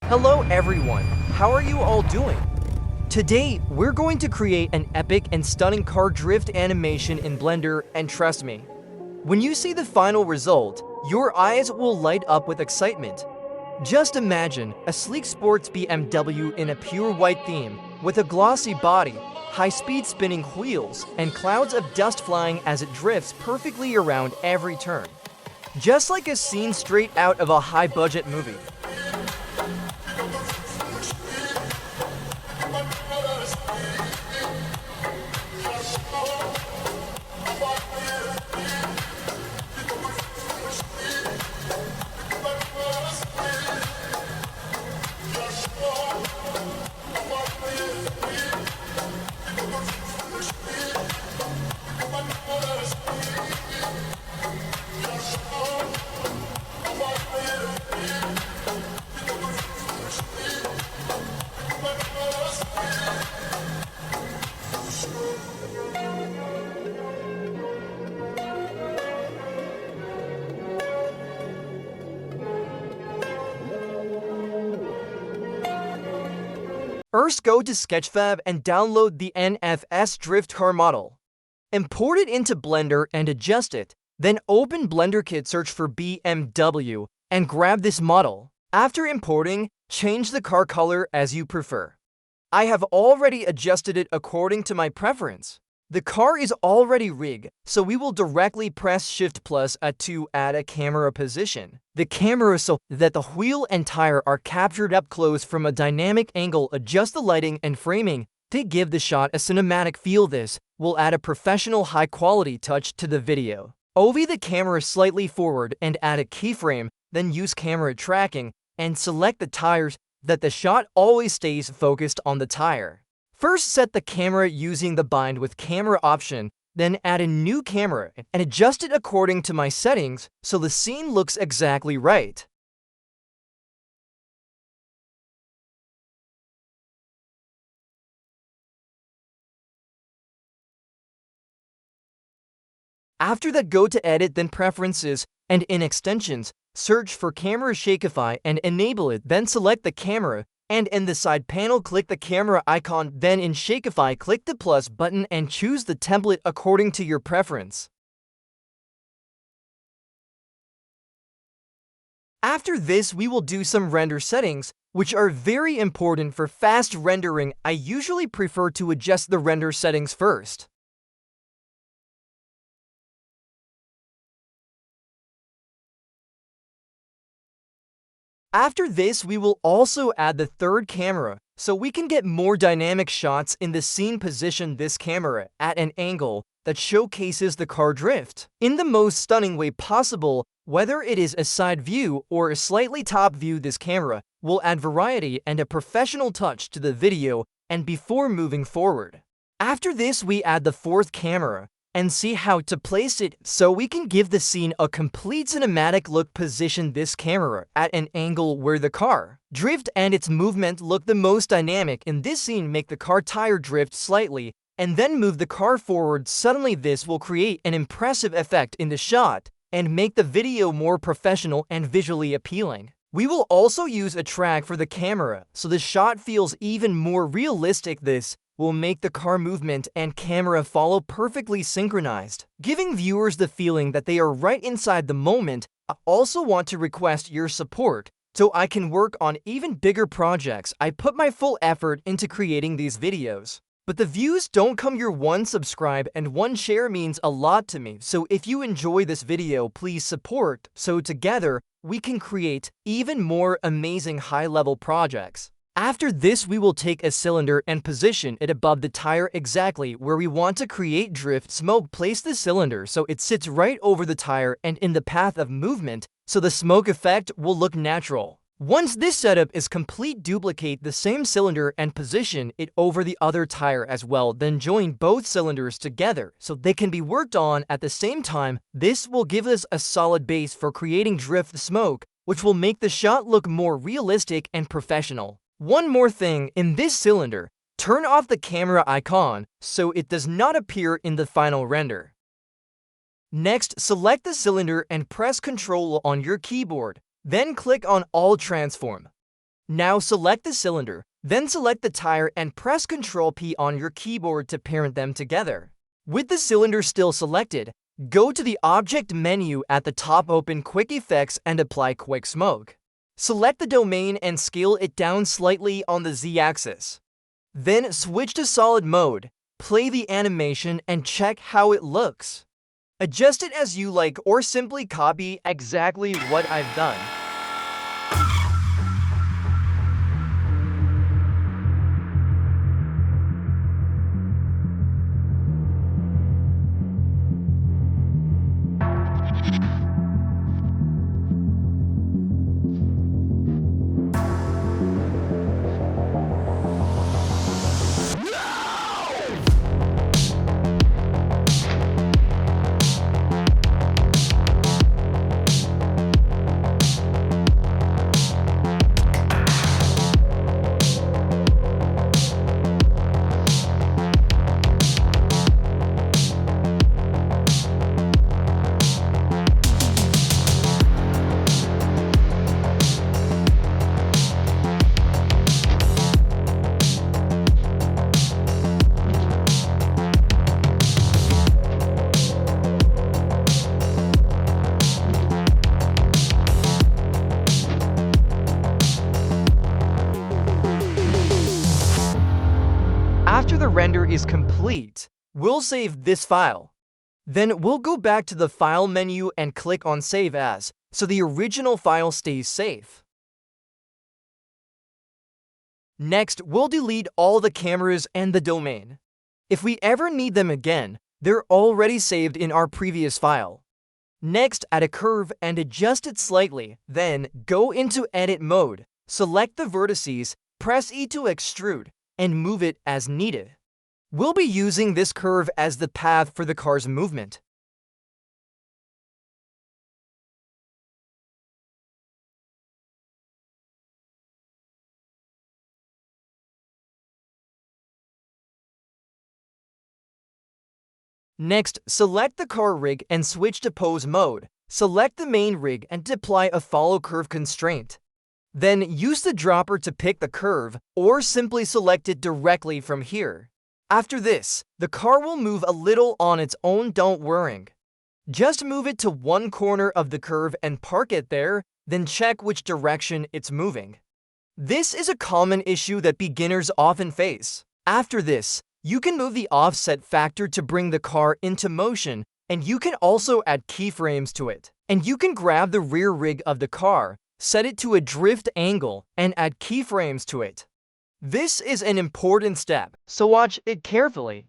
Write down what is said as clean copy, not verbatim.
Hello everyone, how are you all doing? Today, we're going to create an epic and stunning car drift animation in Blender, and trust me, when you see the final result, your eyes will light up with excitement. Just imagine a sleek sports BMW in a pure white theme, with a glossy body, high-speed spinning wheels, and clouds of dust flying as it drifts perfectly around every turn. Just like a scene straight out of a high-budget movie. First, go to Sketchfab and download the NFS Drift Car model. Import it into Blender and adjust it. Then open Blender Kit, search for BMW, and grab this model. After importing, change the car color as you prefer. I have already adjusted it according to my preference. The car is already rigged, so we will directly press Shift plus A to add a camera position. The camera so that the wheel and tire are captured up close from a dynamic angle. Adjust the lighting and framing to give the shot a cinematic feel. This will add a professional high-quality touch to the video. OV the camera slightly forward and add a keyframe, then use camera tracking and select the tires that the shot always stays focused on the tire. First, set the camera using the bind with camera option, then add a new camera and adjust it according to my settings so the scene looks exactly right. After that, go to Edit, then Preferences, and in Extensions, search for Camera Shakeify and enable it, then select the camera, and in the side panel click the camera icon, then in Shakeify click the plus button and choose the template according to your preference. After this, we will do some render settings, which are very important for fast rendering. I usually prefer to adjust the render settings first. After this, we will also add the third camera, so we can get more dynamic shots in the scene. Position this camera at an angle that showcases the car drift in the most stunning way possible, whether it is a side view or a slightly top view. This camera will add variety and a professional touch to the video and before moving forward. After this, we add the fourth camera and see how to place it so we can give the scene a complete cinematic look. Position this camera at an angle where the car drift and its movement look the most dynamic. In this scene, make the car tire drift slightly and then move the car forward. Suddenly, this will create an impressive effect in the shot and make the video more professional and visually appealing. We will also use a track for the camera so the shot feels even more realistic. This will make the car movement and camera follow perfectly synchronized, giving viewers the feeling that they are right inside the moment. I also want to request your support so I can work on even bigger projects. I put my full effort into creating these videos, but the views don't come. Your one subscribe and one share means a lot to me. So if you enjoy this video, please support so together we can create even more amazing high-level projects. After this, we will take a cylinder and position it above the tire exactly where we want to create drift smoke. Place the cylinder so it sits right over the tire and in the path of movement so the smoke effect will look natural. Once this setup is complete, duplicate the same cylinder and position it over the other tire as well. Then join both cylinders together so they can be worked on at the same time. This will give us a solid base for creating drift smoke, which will make the shot look more realistic and professional. One more thing, in this cylinder, turn off the camera icon so it does not appear in the final render. Next, select the cylinder and press Ctrl on your keyboard. Then click on All Transform. Now select the cylinder, then select the tire and press Ctrl P on your keyboard to parent them together. With the cylinder still selected, go to the Object menu at the top, open Quick Effects and apply Quick Smoke. Select the domain and scale it down slightly on the Z-axis. Then switch to solid mode, play the animation and check how it looks. Adjust it as you like or simply copy exactly what I've done. After the render is complete, we'll save this file. Then we'll go back to the File menu and click on Save As, so the original file stays safe. Next, we'll delete all the cameras and the domain. If we ever need them again, they're already saved in our previous file. Next, add a curve and adjust it slightly, then go into Edit mode, select the vertices, press E to extrude, and move it as needed. We'll be using this curve as the path for the car's movement. Next, select the car rig and switch to pose mode. Select the main rig and apply a follow curve constraint. Then use the dropper to pick the curve, or simply select it directly from here. After this, the car will move a little on its own, don't worry. Just move it to one corner of the curve and park it there, then check which direction it's moving. This is a common issue that beginners often face. After this, you can move the offset factor to bring the car into motion, and you can also add keyframes to it. And you can grab the rear rig of the car, set it to a drift angle, and add keyframes to it. This is an important step, so watch it carefully.